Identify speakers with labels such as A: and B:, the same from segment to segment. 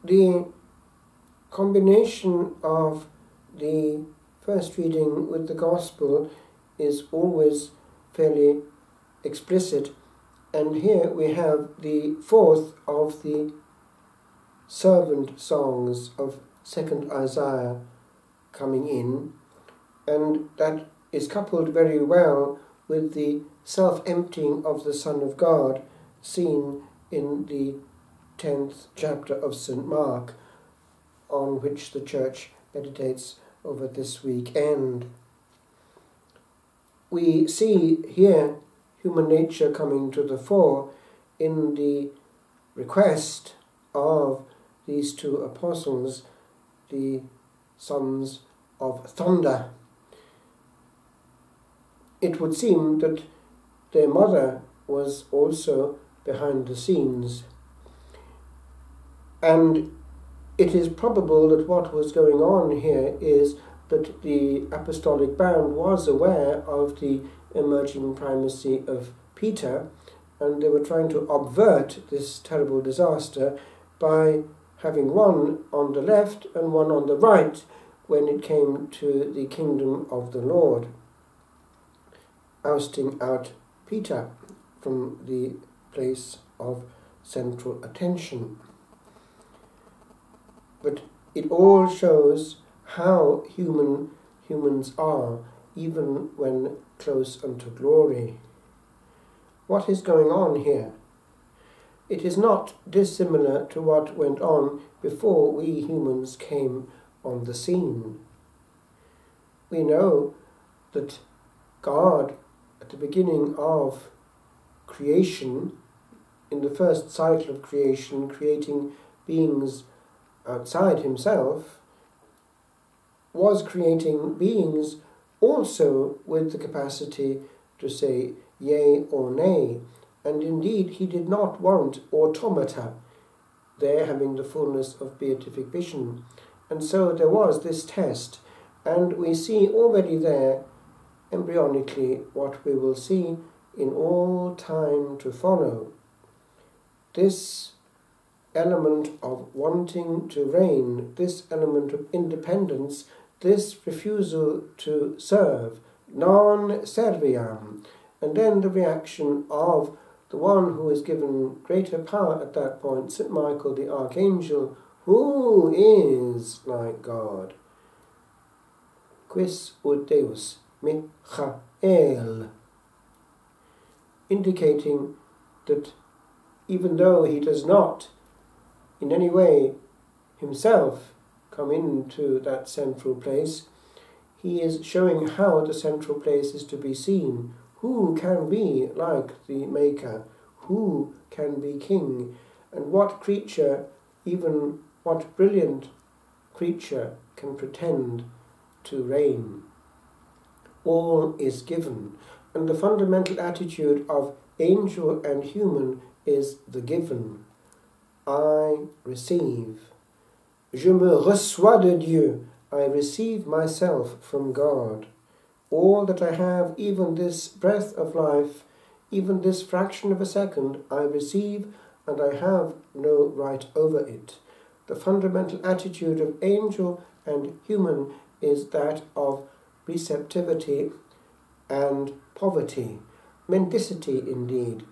A: The combination of the first reading with the Gospel is always fairly explicit, and here we have the fourth of the servant songs of 2nd Isaiah coming in, and that is coupled very well with the self-emptying of the Son of God seen in the 10th chapter of St. Mark, on which the Church meditates over this weekend. We see here human nature coming to the fore in the request of these two apostles, the sons of thunder. It would seem that their mother was also behind the scenes, and it is probable that what was going on here is that the apostolic band was aware of the emerging primacy of Peter, and they were trying to avert this terrible disaster by having one on the left and one on the right when it came to the kingdom of the Lord, ousting out Peter from the place of central attention. But it all shows how humans are, even when close unto glory. What is going on here? It is not dissimilar to what went on before we humans came on the scene. We know that God, at the beginning of creation, in the first cycle of creation, creating beings outside himself, was creating beings also with the capacity to say yea or nay. And indeed, he did not want automata, there having the fullness of beatific vision. And so there was this test, and we see already there, embryonically, what we will see in all time to follow. This element of wanting to reign, this element of independence, this refusal to serve, non serviam, and then the reaction of the one who is given greater power at that point, St. Michael the Archangel, who is like God. Quis ut Deus Michael, indicating that even though he does not in any way himself come into that central place, he is showing how the central place is to be seen. Who can be like the Maker? Who can be king? And what creature, even what brilliant creature, can pretend to reign? All is given, and the fundamental attitude of angel and human is the given. I receive. Je me reçois de Dieu. I receive myself from God. All that I have, even this breath of life, even this fraction of a second, I receive, and I have no right over it. The fundamental attitude of angel and human is that of receptivity and poverty, mendicity indeed.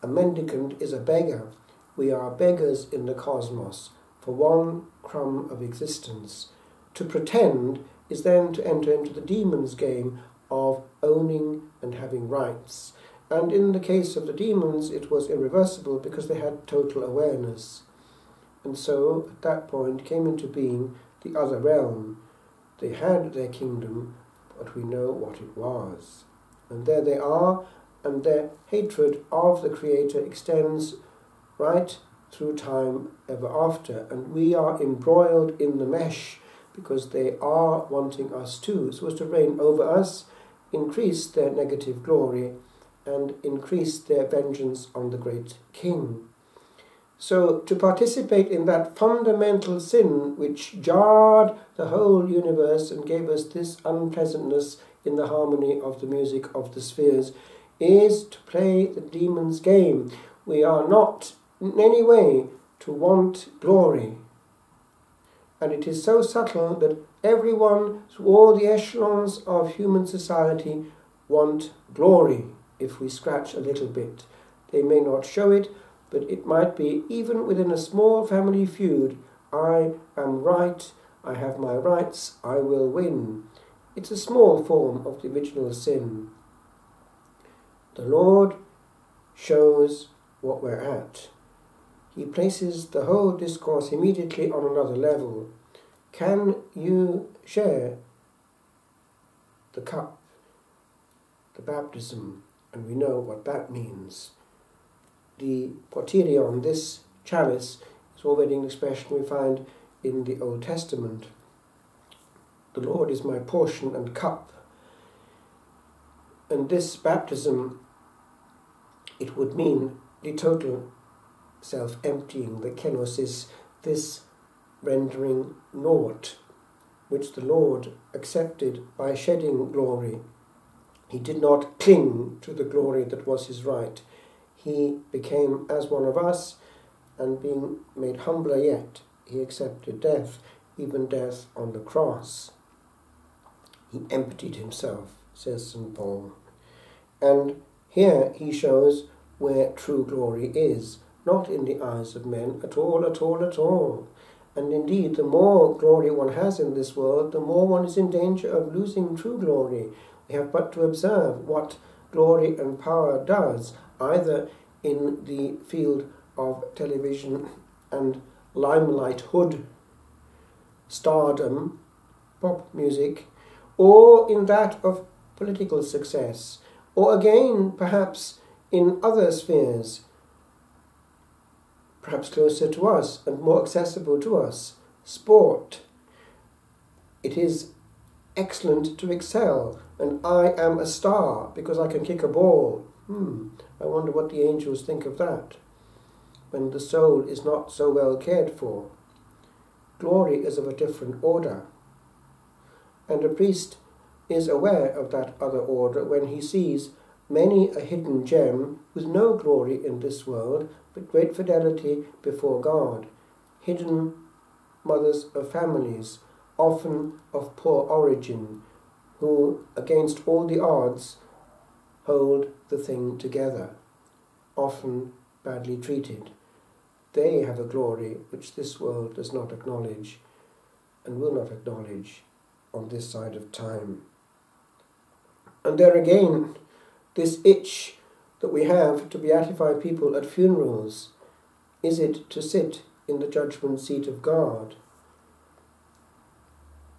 A: A mendicant is a beggar. We are beggars in the cosmos for one crumb of existence. To pretend is then to enter into the demon's game of owning and having rights. And in the case of the demons, it was irreversible because they had total awareness. And so, at that point, came into being the other realm. They had their kingdom, but we know what it was. And there they are, and their hatred of the Creator extends right through time ever after. And we are embroiled in the mesh because they are wanting us too, so as to reign over us, increase their negative glory, and increase their vengeance on the great King. So to participate in that fundamental sin which jarred the whole universe and gave us this unpleasantness in the harmony of the music of the spheres is to play the demon's game. We are not in any way to want glory. And it is so subtle that everyone, through all the echelons of human society, want glory. If we scratch a little bit, they may not show it, but it might be even within a small family feud. I am right, I have my rights, I will win. It's a small form of the original sin. The Lord shows what we're at. He places the whole discourse immediately on another level. Can you share the cup, the baptism? And we know what that means. The poterion, this chalice, is already an expression we find in the Old Testament. The Lord is my portion and cup. And this baptism, it would mean the total self-emptying, the kenosis, this rendering naught, which the Lord accepted by shedding glory. He did not cling to the glory that was his right. He became as one of us, and being made humbler yet, he accepted death, even death on the cross. He emptied himself, says St. Paul. And here he shows where true glory is, not in the eyes of men at all, at all, at all. And indeed, the more glory one has in this world, the more one is in danger of losing true glory. We have but to observe what glory and power does, either in the field of television and limelight-hood, stardom, pop music, or in that of political success, or again, perhaps, in other spheres, perhaps closer to us and more accessible to us, sport. It is excellent to excel, and I am a star because I can kick a ball. I wonder what the angels think of that, when the soul is not so well cared for. Glory is of a different order, and a priest is aware of that other order when he sees many a hidden gem with no glory in this world, but great fidelity before God. Hidden mothers of families, often of poor origin, who, against all the odds, hold the thing together, often badly treated. They have a glory which this world does not acknowledge and will not acknowledge on this side of time. And there again, this itch that we have to beatify people at funerals, is it to sit in the judgment seat of God?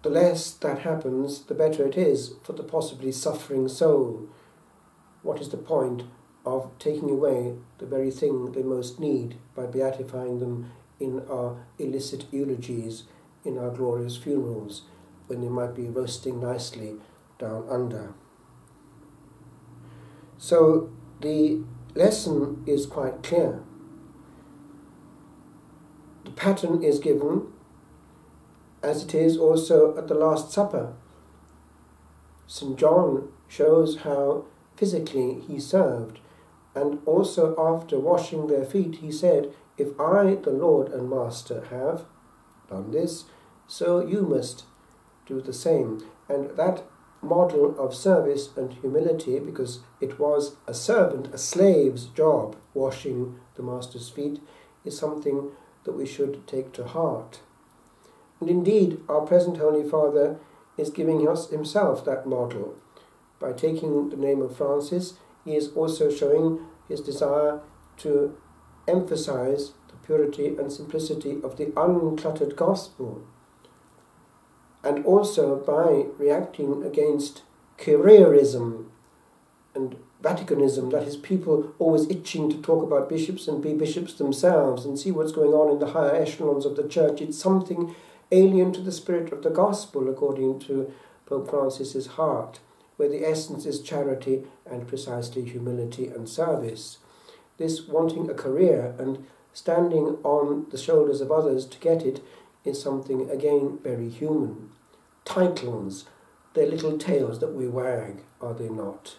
A: The less that happens, the better it is for the possibly suffering soul. What is the point of taking away the very thing they most need by beatifying them in our illicit eulogies, in our glorious funerals, when they might be roasting nicely down under? So the lesson is quite clear. The pattern is given, as it is also at the Last Supper. St. John shows how physically he served, and also after washing their feet he said, "If I, the Lord and Master, have done this, so you must do the same." And that model of service and humility, because it was a servant, a slave's job, washing the Master's feet, is something that we should take to heart. And indeed, our present Holy Father is giving us himself that model. By taking the name of Francis, he is also showing his desire to emphasize the purity and simplicity of the uncluttered gospel. And also by reacting against careerism and Vaticanism, that is, people always itching to talk about bishops and be bishops themselves and see what's going on in the higher echelons of the church. It's something alien to the spirit of the gospel, according to Pope Francis's heart, where the essence is charity and precisely humility and service. This wanting a career and standing on the shoulders of others to get it is something, again, very human. Titles, they're little tails that we wag, are they not?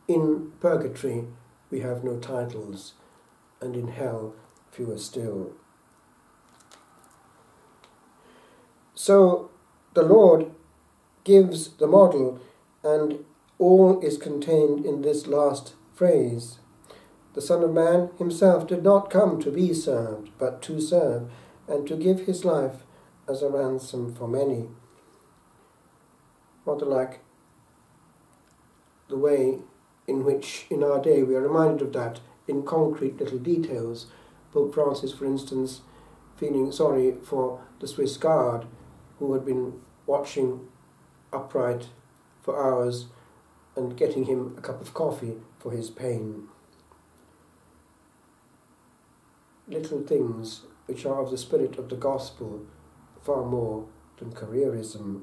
A: In purgatory, we have no titles. and in hell fewer still. So the Lord gives the model, and all is contained in this last phrase. The Son of Man himself did not come to be served, but to serve, and to give his life as a ransom for many. Rather like the way in which in our day we are reminded of that in concrete little details. Pope Francis, for instance, feeling sorry for the Swiss guard who had been watching upright for hours and getting him a cup of coffee for his pain. Little things which are of the spirit of the gospel far more than careerism.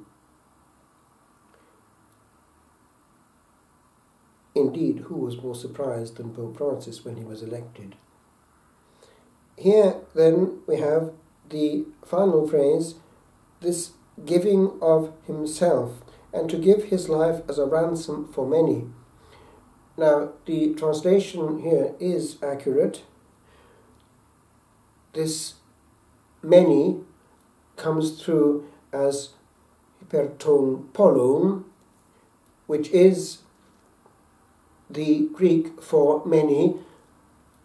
A: Indeed, who was more surprised than Pope Francis when he was elected? Here, then, we have the final phrase, this giving of himself, and to give his life as a ransom for many. Now, the translation here is accurate. This many comes through as hyperton polon, which is the Greek for many,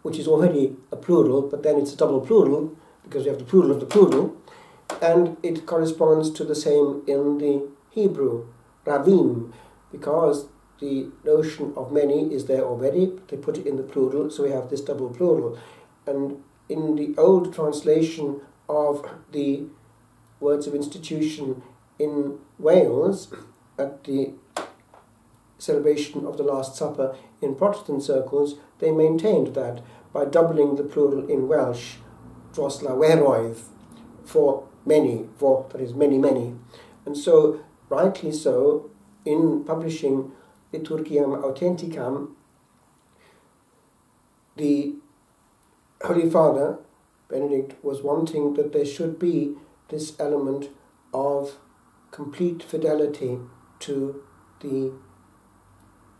A: which is already a plural, but then it's a double plural, because we have the plural of the plural, and it corresponds to the same in the Hebrew, ravim, because the notion of many is there already, but they put it in the plural, so we have this double plural. And in the old translation of the words of institution in Wales, at the celebration of the Last Supper in Protestant circles, they maintained that by doubling the plural in Welsh, dros laweroedd, for many, for, that is, many, many. And so, rightly so, in publishing Liturgiam Authenticam, the Holy Father, Benedict, was wanting that there should be this element of complete fidelity to the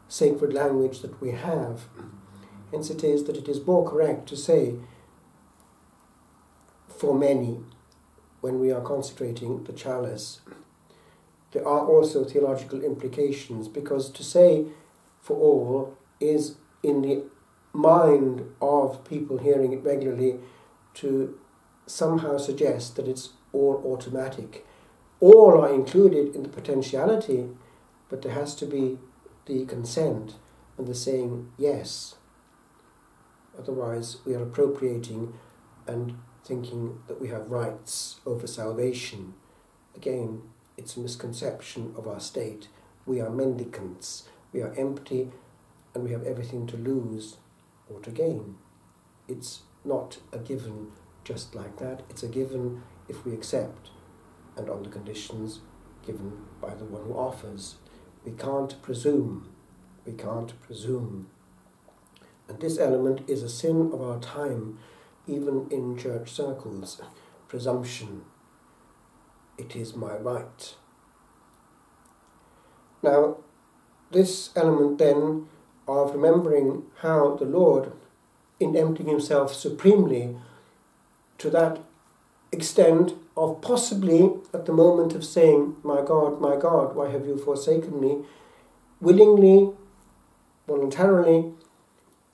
A: sacred language that we have. Hence it is that it is more correct to say for many when we are consecrating the chalice. There are also theological implications, because to say for all is in the mind of people hearing it regularly to somehow suggest that it's all automatic. All are included in the potentiality, but there has to be the consent and the saying yes. Otherwise we are appropriating and thinking that we have rights over salvation. Again, it's a misconception of our state. We are mendicants, we are empty, and we have everything to lose or to gain. It's not a given just like that. It's a given if we accept, and on the conditions given by the one who offers. We can't presume. We can't presume. And this element is a sin of our time, even in church circles. Presumption. It is my right. Now, this element then of remembering how the Lord, in emptying himself supremely to that extent of possibly at the moment of saying, my God, why have you forsaken me?" willingly, voluntarily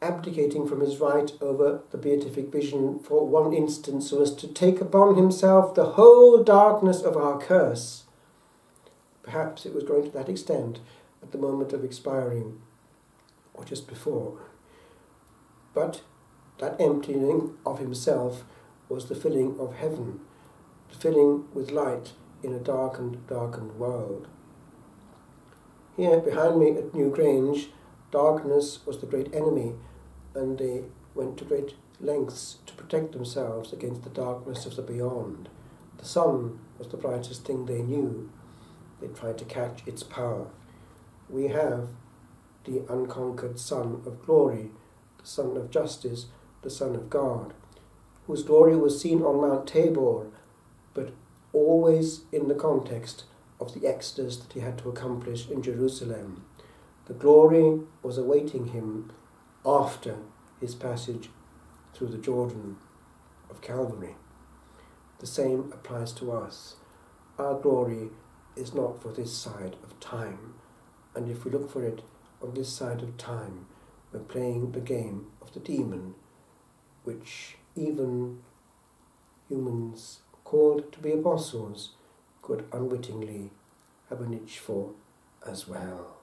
A: abdicating from his right over the beatific vision for one instant, so as to take upon himself the whole darkness of our curse. Perhaps it was going to that extent at the moment of expiring, or just before. But that emptying of himself was the filling of heaven, the filling with light in a darkened world. Here behind me at New Grange, darkness was the great enemy, and they went to great lengths to protect themselves against the darkness of the beyond. The sun was the brightest thing they knew. They tried to catch its power. We have the unconquered Son of glory, the Son of justice, the Son of God, whose glory was seen on Mount Tabor, but always in the context of the exodus that he had to accomplish in Jerusalem. The glory was awaiting him after his passage through the Jordan of Calvary. The same applies to us. Our glory is not for this side of time, and if we look for it on this side of time, we're playing the game of the demon, which even humans called to be apostles could unwittingly have an itch for as well.